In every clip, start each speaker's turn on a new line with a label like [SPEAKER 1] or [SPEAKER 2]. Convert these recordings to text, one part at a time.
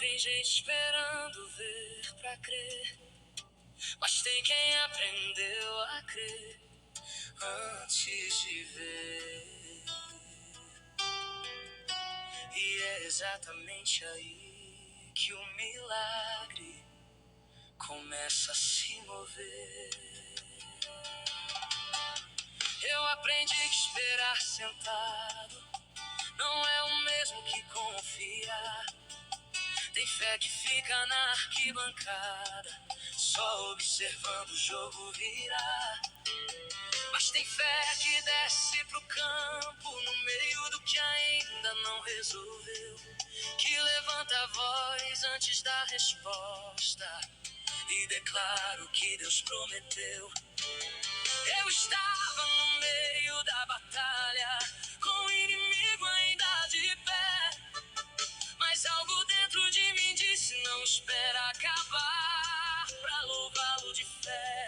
[SPEAKER 1] Tem gente esperando ver pra crer, mas tem quem aprendeu a crer antes de ver. E é exatamente aí que o milagre começa a se mover. Eu aprendi que esperar sentado não é o mesmo que confiar. Tem fé que fica na arquibancada, só observando o jogo virar. Mas tem fé que desce pro campo, no meio do que ainda não resolveu, que levanta a voz antes da resposta e declara o que Deus prometeu. Eu estava no meio da batalha, com o inimigo ainda de pé, mas algo dentro de mim disse: não espera acabar pra louvá-lo de fé.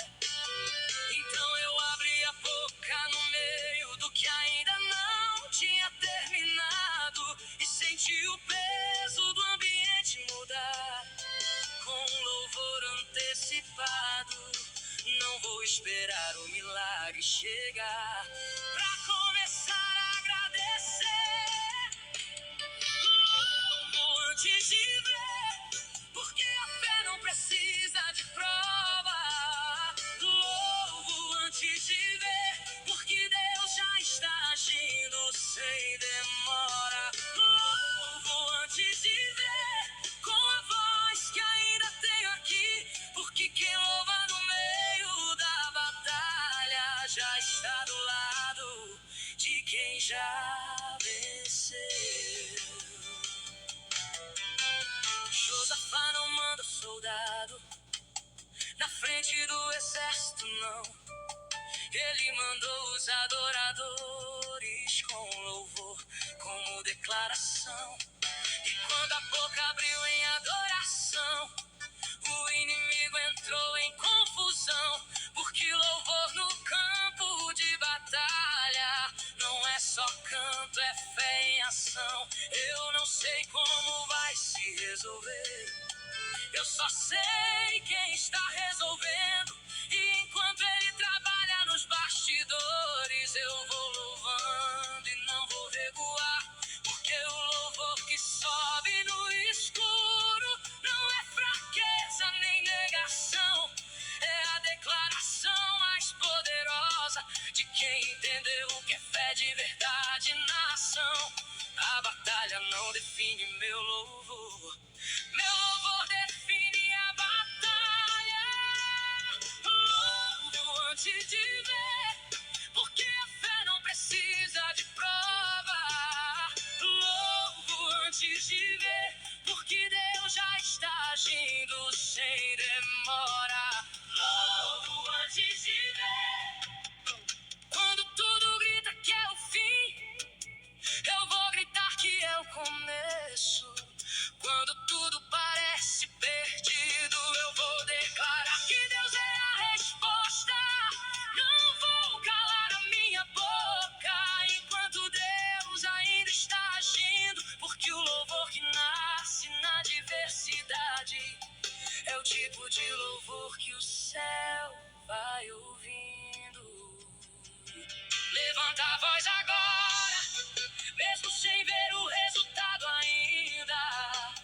[SPEAKER 1] Então eu abri a boca no meio do que ainda não tinha terminado e senti o peso do ambiente mudar com um louvor antecipado. Não vou esperar o milagre chegar pra começar a agradecer. Louvo antes de ver, porque a fé não precisa de prova. Louvo antes de ver, porque Deus já está agindo sem demora. Louvo antes de ver, com a voz que ainda tenho aqui, porque quem louva no meio da batalha já está do lado de quem já venceu. Josafá não manda soldado na frente do exército, não. Ele mandou os adoradores com louvor como declaração. E quando a boca abriu em adoração, o inimigo entrou em confusão, porque louvor no campo de batalha não é só canto, é fé em ação. Eu não sei como vai se resolver, eu só sei quem está resolvendo. E enquanto ele trabalha nos bastidores, eu vou louvando e não vou recuar, porque o louvor que sobe no escuro não é fraqueza nem negação, é a declaração mais poderosa de quem entendeu o que é fé de verdade na ação. A batalha não define meu louvor, meu louvor define a batalha. Louvo antes de ver, porque a fé não precisa de prova. Louvo antes de ver, porque Deus já está agindo sem demora. Louvo antes de ver, quando tudo grita que é o fim, eu vou gritar que é o começo. Quando tudo parece perdido, eu vou declarar que Deus é a resposta. Não vou calar a minha boca enquanto Deus ainda está agindo, porque o louvor que nasce na diversidade é o tipo de louvor que o céu vai ouvindo. Levanta a voz agora, mesmo sem ver o resultado ainda,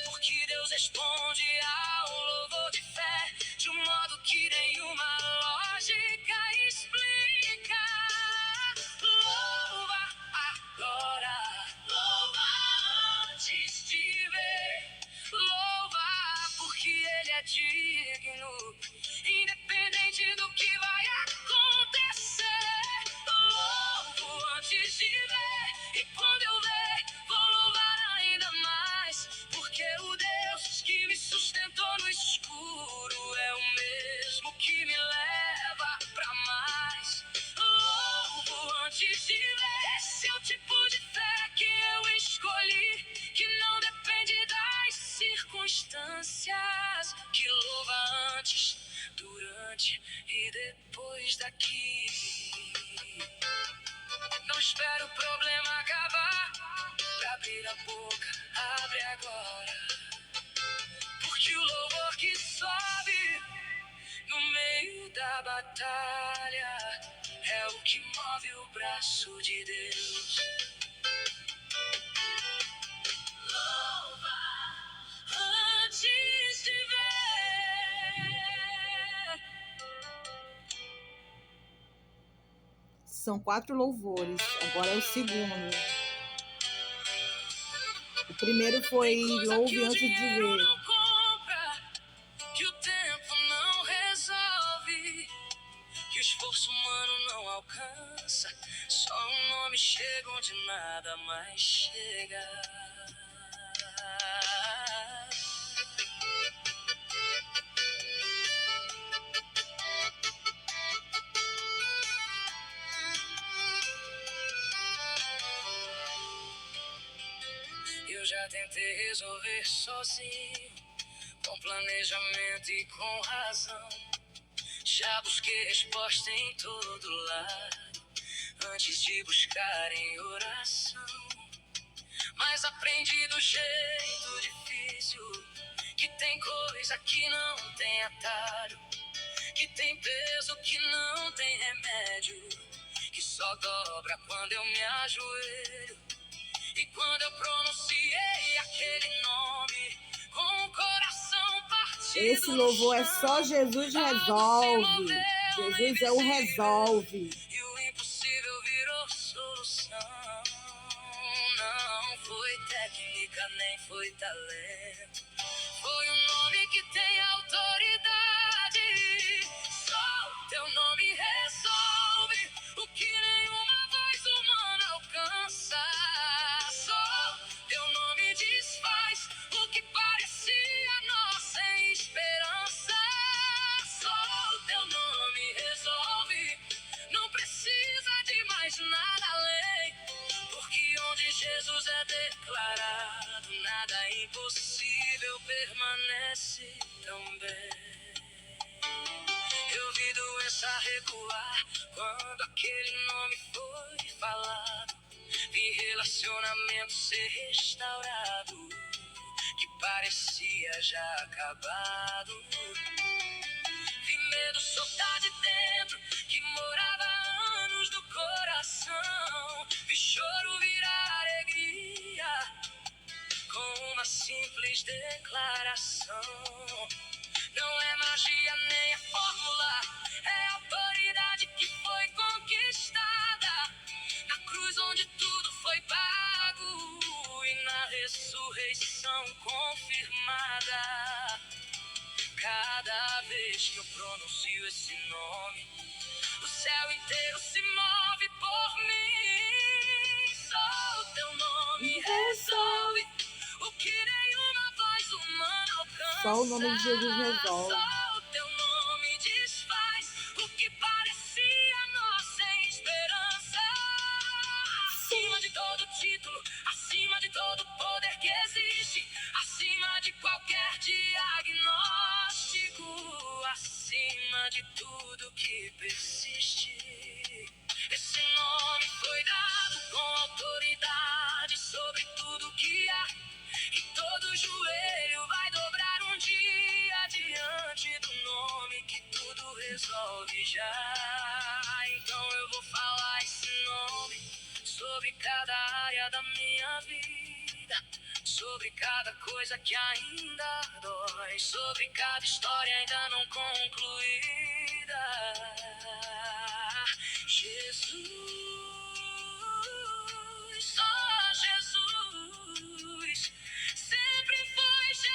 [SPEAKER 1] porque Deus responde ao louvor de fé de um modo que nenhuma lógica explica. Louva agora, louva antes de ver, louva porque Ele é digno, independente do que vai acontecer. Louvo antes de ver, e quando eu ver, vou louvar ainda mais, porque o Deus que me sustentou no escuro é o mesmo que me leva pra mais. Louvo antes de ver, esse é o tipo de fé que eu escolhi, que não depende das circunstâncias, que louva antes, durante e depois daqui. Não espero o problema acabar pra abrir a boca, abre agora. batalha é o que move o braço de Deus. Louva antes de ver.
[SPEAKER 2] São 4 louvores, agora é o segundo. O primeiro foi louve antes de ver.
[SPEAKER 1] Não compra, que o tempo não resolve, que o esforço humano não alcança, só um nome chega onde nada mais chega. Eu já tentei resolver sozinho, com planejamento e com razão. Já busquei resposta em todo lado, antes de buscar em oração. Mas aprendi do jeito difícil, que tem coisa que não tem atalho, que tem peso que não tem remédio, que só dobra quando eu me ajoelho. E quando eu pronunciei aquele nome, com o coração partido,
[SPEAKER 2] esse louvor é só Jesus resolve. Jesus é o resolve.
[SPEAKER 1] E o impossível virou solução. Não foi técnica, nem foi talento. Foi um nome que tem autoridade. Só o teu nome resolve o que nenhuma voz humana alcança. Só o teu nome desfaz o que parecia nossa esperança. Só o teu nome resolve. Não precisa de mais nada além, porque onde Jesus é declarado, nada impossível permanece também. Eu vi doença recuar quando aquele nome foi falado. Vi relacionamento ser restaurado, que parecia já acabado. Vi medo soltar de dentro, que morava há anos no coração. Vi choro virar alegria, com uma simples declaração. Não é magia nem a fórmula, é a autoridade que foi conquistada na cruz onde tudo foi pago e na ressurreição confirmada. Cada vez que eu pronuncio esse nome, o céu inteiro se move por mim. Só o teu nome resolve o que nenhuma voz humana alcança.
[SPEAKER 2] Só o nome de Jesus resolve.
[SPEAKER 1] Só o teu nome desfaz o que parecia nossa esperança. Acima de todo título, acima de todo poder que existe, acima de qualquer diagnóstico, acima de tudo que persiste. Esse nome foi dado com autoridade sobre tudo que há, e todo joelho vai dobrar um dia diante do nome que tudo resolve já. Então eu vou falar esse nome sobre cada área da minha vida, sobre cada coisa que ainda dói, sobre cada história ainda não concluída. Jesus, só Jesus, sempre foi Jesus.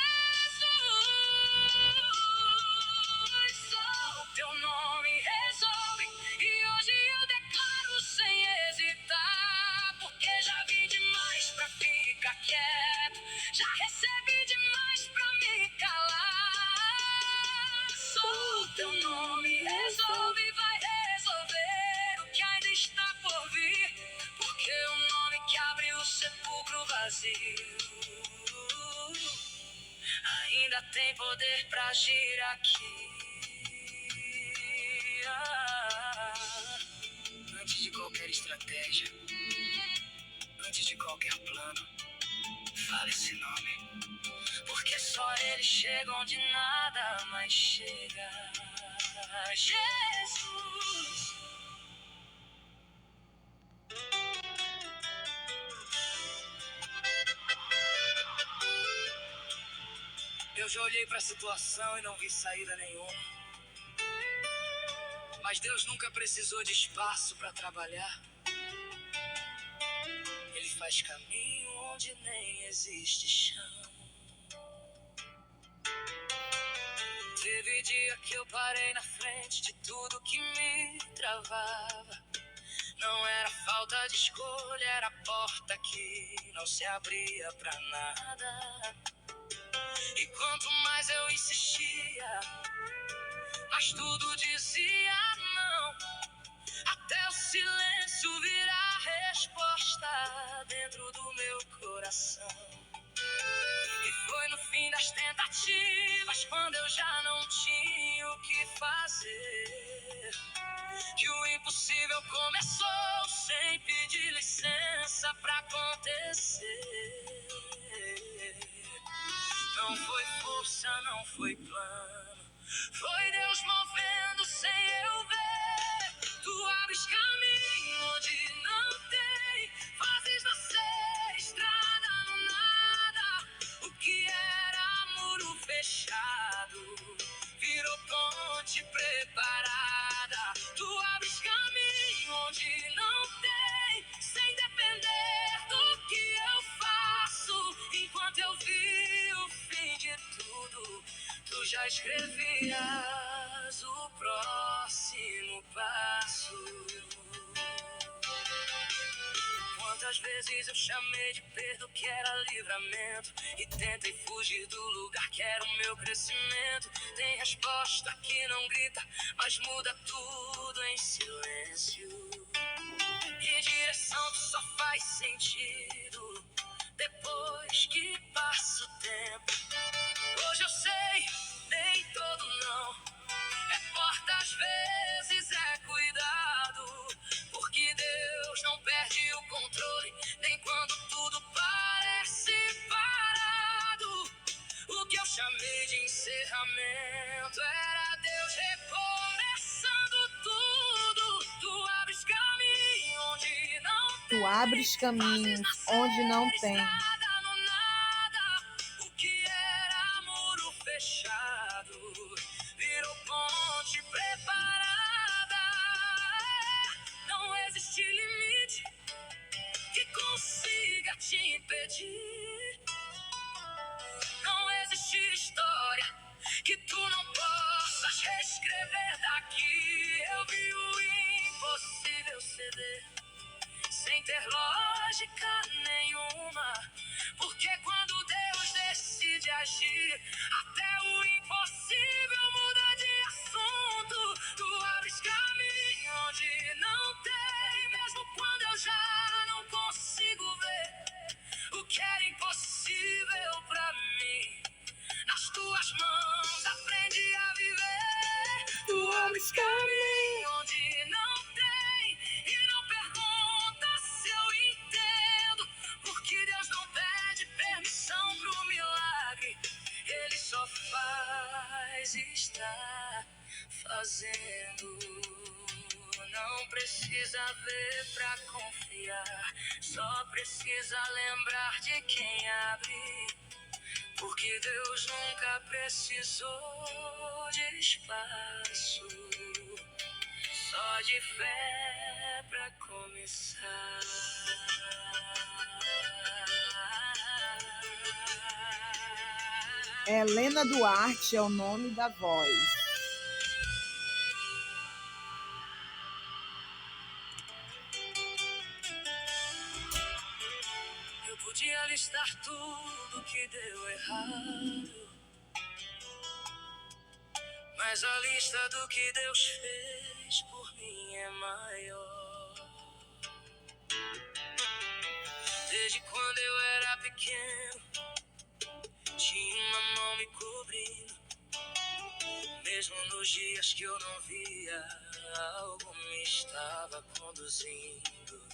[SPEAKER 1] Só o teu nome resolve, e hoje eu declaro sem hesitar, porque já vi demais pra ficar quieto, já recebi demais pra me calar. Só o teu nome resolve, vai resolver o que ainda está por vir, porque o nome que abre o sepulcro vazio ainda tem poder pra agir aqui. Antes de qualquer estratégia, antes de qualquer plano, fala esse nome, porque só ele chega onde nada mais chega. Jesus. Eu já olhei para a situação e não vi saída nenhuma. Mas Deus nunca precisou de espaço para trabalhar. Ele faz caminho onde nem existe chão. Teve dia que eu parei na frente de tudo que me travava. Não era falta de escolha, era a porta que não se abria pra nada. E quanto mais eu insistia, mas tudo dizia não. Até o silêncio virar resposta dentro do meu coração. E foi no fim das tentativas, quando eu já não tinha o que fazer, que o impossível começou sem pedir licença pra acontecer. Não foi força, não foi plano, foi Deus movendo sem eu ver. Tu abres caminho onde não tem, fazes nascer estrada no nada. O que era muro fechado virou ponte preparada. Tu abres caminho onde não tem, sem depender do que eu faço. Enquanto eu vi o fim de tudo, tu já escrevias o próximo passo. Quantas vezes eu chamei de perda que era livramento e tentei fugir do lugar que era o meu crescimento. Tem resposta que não grita, mas muda tudo em silêncio. Que direção só faz sentido depois que passa o tempo. Hoje eu sei, nem todo não é porta, às vezes é cuidado. Porque Deus não perde o controle, nem quando tudo parece parado. O que eu chamei de encerramento era Deus recomeçando tudo. Tu abres caminho onde não tem.
[SPEAKER 2] Tu abres caminhos onde não tem.
[SPEAKER 1] Estrada no nada. O que era muro fechado virou ponte preparada. Não existe limite que consiga te impedir. Não existe história que tu não possas reescrever daqui. Eu vi o impossível ceder sem ter lógica nenhuma. Porque quando Deus decide agir, até o impossível muda de assunto. Tu abres caminho onde não tem, mesmo quando eu já não consigo ver o que era impossível pra mim. Nas tuas mãos aprendi a viver. Tu abres caminho onde não tem e não pergunta se eu entendo. Porque Deus não pede permissão pro milagre, Ele só faz estar fazendo. Não precisa ver pra confiar, só precisa lembrar de quem abre. Porque Deus nunca precisou de espaço, só de fé pra começar.
[SPEAKER 2] Helena Duarte é o nome da voz.
[SPEAKER 1] Eu podia listar tudo que deu errado, mas a lista do que Deus fez por mim é maior. Desde quando eu era pequeno, tinha uma mão me cobrindo. Mesmo nos dias que eu não via, algo me estava conduzindo.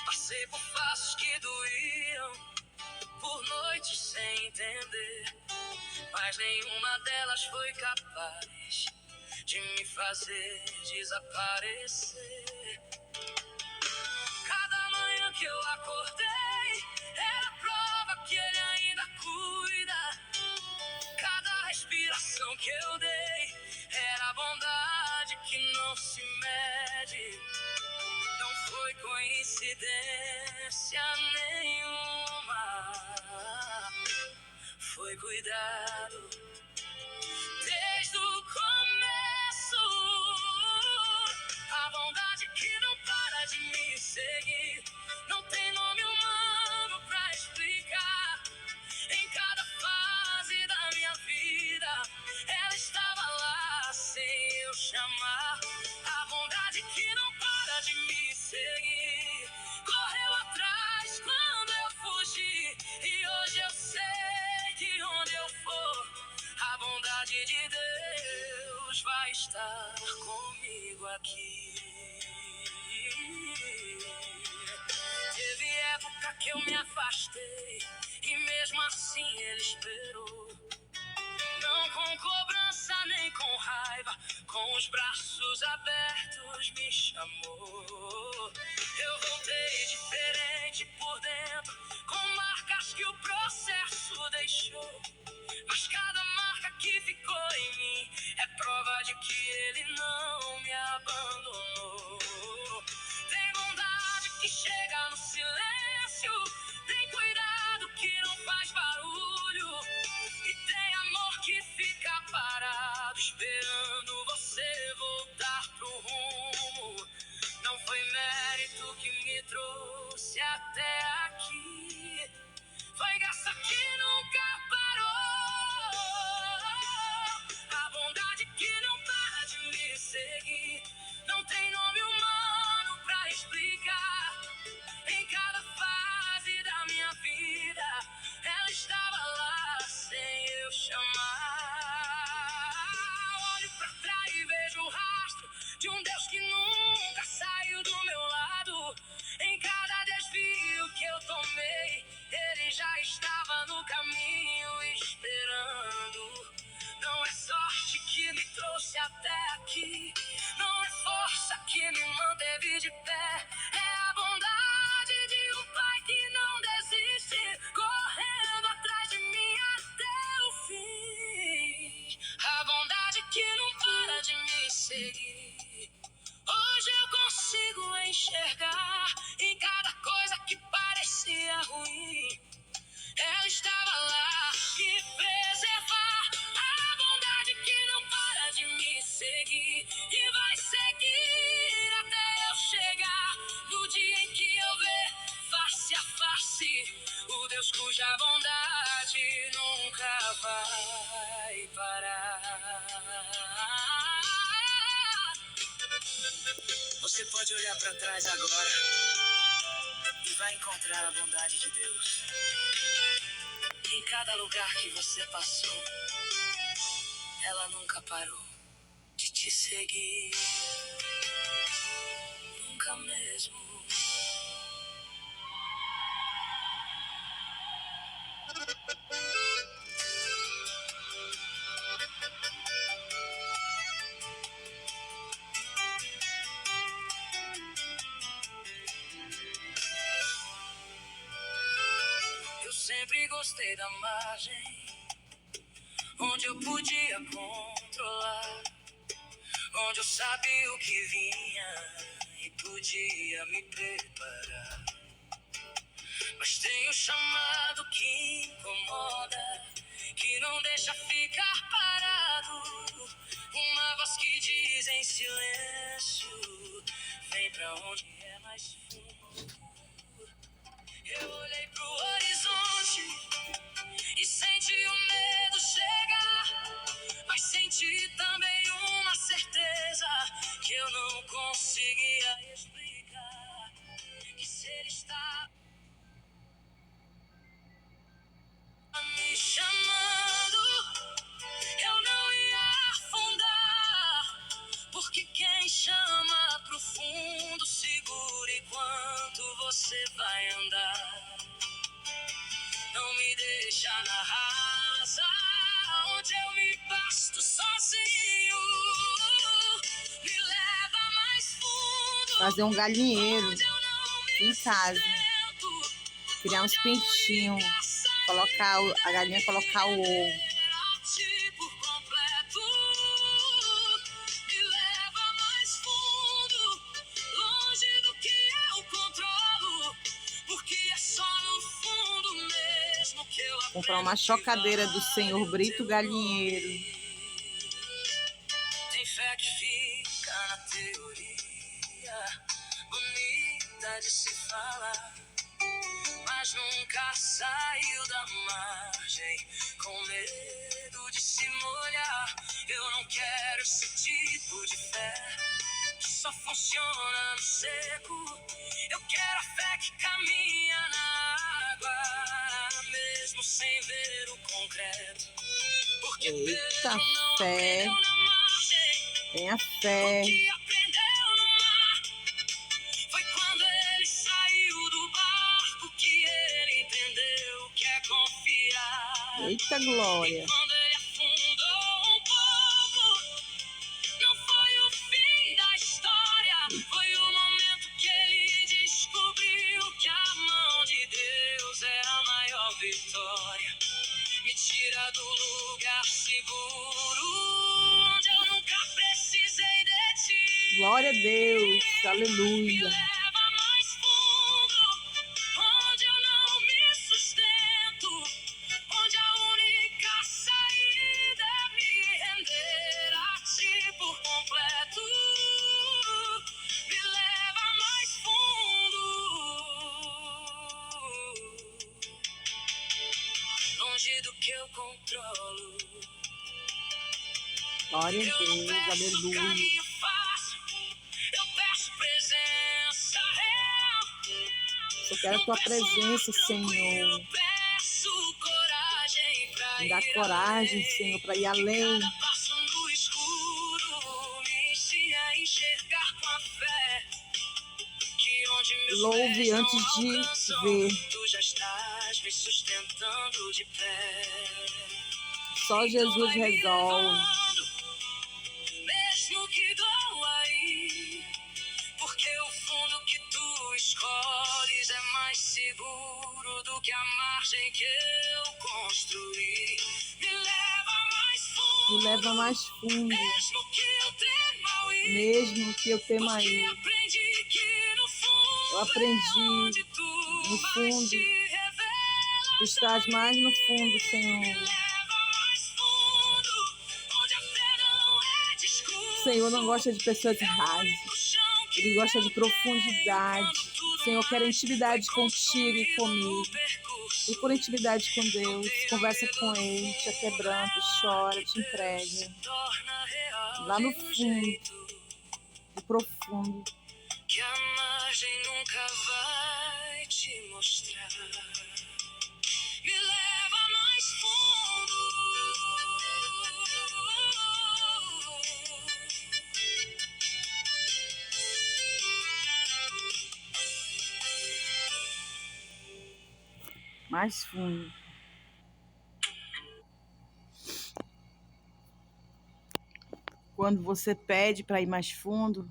[SPEAKER 1] Passei por fases que doíam, por noites sem entender, mas nenhuma delas foi capaz de me fazer desaparecer. Cada manhã que eu acordei era prova que ele ainda cuida. Cada respiração que eu dei era bondade que não se mede. Não foi coincidência nenhuma, foi cuidado desde o começo. A bondade que não para de me seguir não tem nome humano pra explicar. Em cada fase da minha vida ela estava lá sem eu chamar. A bondade que não para de me seguir correu atrás quando eu fugi. E hoje eu sei que onde eu for a bondade de Deus vai estar comigo aqui. Teve época que eu me afastei e mesmo assim ele esperou. Não com cobrança nem com raiva, com os braços abertos me chamou. Eu voltei diferente por dentro, com marcas que o processo deixou. Mas cada marca que ficou em mim é prova de que ele não me abandonou. Tem bondade que chega no silêncio, tem cuidado que não faz barulho, e tem amor que fica parado esperando você voltar pro rumo. Não foi mérito que me trouxe até aqui, foi graça que nunca parou. A bondade que não para de me seguir não tem nome humano pra explicar. Em cada fase da minha vida ela estava lá sem eu chamar. Olho pra trás e vejo o rastro de um Deus que nunca saiu do meu lado. Em cada desvio que eu tomei ele já estava no caminho esperando. Não é sorte que me trouxe até aqui, não é força que me manteve de pé, é a bondade de um pai que não desiste, correndo atrás de mim até o fim. A bondade que não para de me seguir. Hoje eu consigo enxergar em cada coisa que parecia ruim. Ela estava lá me preservar. A bondade que não para de me seguir e vai seguir até eu chegar no dia em que eu ver face a face o Deus cuja bondade nunca vai parar. Você pode olhar para trás agora e vai encontrar a bondade de Deus em cada lugar que você passou. Ela nunca parou de te seguir, nunca mesmo. Eu sempre gostei da margem, onde eu podia controlar, onde eu sabia o que vinha e podia me preparar. Mas tem o chamado que incomoda, que não deixa ficar parado. Uma voz que diz em silêncio, vem pra onde é mais fundo. Eu olhei pro horizonte e senti o medo chegar, mas senti também uma certeza que eu não conseguia explicar, que se ele está me chamando, eu não ia afundar, porque quem chama pro fundo segura enquanto você vai andar. Não me deixa na rasa, onde eu me basto sozinho.
[SPEAKER 2] Fazer um galinheiro em casa. Criar uns pintinhos. Colocar a galinha, colocar o ovo. Comprar uma chocadeira do Senhor Brito Galinheiro.
[SPEAKER 1] Tem fé que fica na teoria, bonita de se falar, mas nunca saiu da margem, com medo de se molhar. Eu não quero esse tipo de fé que só funciona no seco. Eu quero a fé que caminha na água, mesmo sem ver o concreto. Porque
[SPEAKER 2] eita, fé. Tenha fé. Foi quando ele saiu do barco que ele entendeu que é confiar. Eita, glória.
[SPEAKER 1] Quando ele afundou um pouco, não foi o fim da história. Foi o momento que ele descobriu que a mão de Deus é a maior vitória. Me tira do lugar seguro, onde eu nunca precisei de ti.
[SPEAKER 2] Glória a Deus,
[SPEAKER 1] Me
[SPEAKER 2] aleluia.
[SPEAKER 1] leva mais fundo, onde eu não me sustento, onde a única saída é me render a ti por completo. Me leva mais fundo, longe do que eu controlo.
[SPEAKER 2] Glória a
[SPEAKER 1] Eu não
[SPEAKER 2] Deus,
[SPEAKER 1] peço
[SPEAKER 2] aleluia.
[SPEAKER 1] caminho fácil, eu peço presença real.
[SPEAKER 2] Só quero a tua
[SPEAKER 1] Não peço
[SPEAKER 2] presença,
[SPEAKER 1] mar
[SPEAKER 2] Senhor.
[SPEAKER 1] tranquilo, peço coragem pra
[SPEAKER 2] Me dá
[SPEAKER 1] ir
[SPEAKER 2] coragem,
[SPEAKER 1] além.
[SPEAKER 2] Senhor, para ir
[SPEAKER 1] Que
[SPEAKER 2] além.
[SPEAKER 1] cada passo no escuro me ensine a enxergar com a fé. Que onde meus
[SPEAKER 2] Louve
[SPEAKER 1] pés não
[SPEAKER 2] antes de
[SPEAKER 1] alcançam,
[SPEAKER 2] ver.
[SPEAKER 1] tu já estás me sustentando de pé.
[SPEAKER 2] Só Jesus resolve.
[SPEAKER 1] Mesmo que doa aí, porque o fundo que tu escolhes é mais seguro do que a margem que eu construí. Me leva mais fundo,
[SPEAKER 2] Me leva mais fundo,
[SPEAKER 1] mesmo que eu tema ao ir,
[SPEAKER 2] mesmo que eu tema
[SPEAKER 1] porque
[SPEAKER 2] ir.
[SPEAKER 1] aprendi que no fundo
[SPEAKER 2] Eu aprendi
[SPEAKER 1] é onde tu
[SPEAKER 2] no
[SPEAKER 1] mais
[SPEAKER 2] fundo.
[SPEAKER 1] te revelas.
[SPEAKER 2] Tu estás mais no fundo,
[SPEAKER 1] Me
[SPEAKER 2] Senhor.
[SPEAKER 1] leva mais fundo, onde a fé não é discurso.
[SPEAKER 2] O Senhor não gosta de pessoas rasas. Ele gosta de profundidade. O Senhor quer intimidade contigo e comigo. Procura intimidade com Deus. Conversa com Ele. Te quebranta, chora, te entrega. Lá no fundo, no profundo.
[SPEAKER 1] Que a margem nunca vai te mostrar. Me leva mais fundo.
[SPEAKER 2] Mais fundo. Quando você pede para ir mais fundo,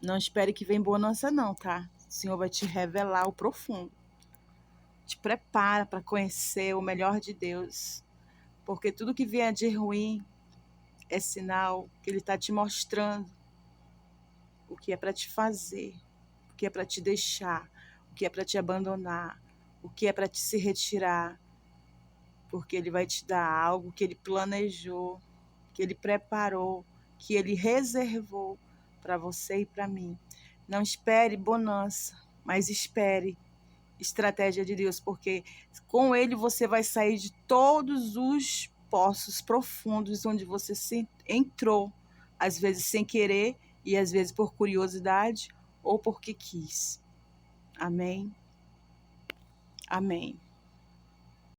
[SPEAKER 2] não espere que venha bonança não, tá? O Senhor vai te revelar o profundo. Te prepara para conhecer o melhor de Deus. Porque tudo que vier de ruim é sinal que Ele está te mostrando o que é para te fazer, o que é para te deixar, o que é para te abandonar, o que é para te se retirar. Porque Ele vai te dar algo que Ele planejou, que Ele preparou, que Ele reservou para você e para mim. Não espere bonança, mas espere estratégia de Deus, porque com Ele você vai sair de todos os poços profundos onde você se entrou, às vezes sem querer e às vezes por curiosidade ou porque quis. Amém? Amém.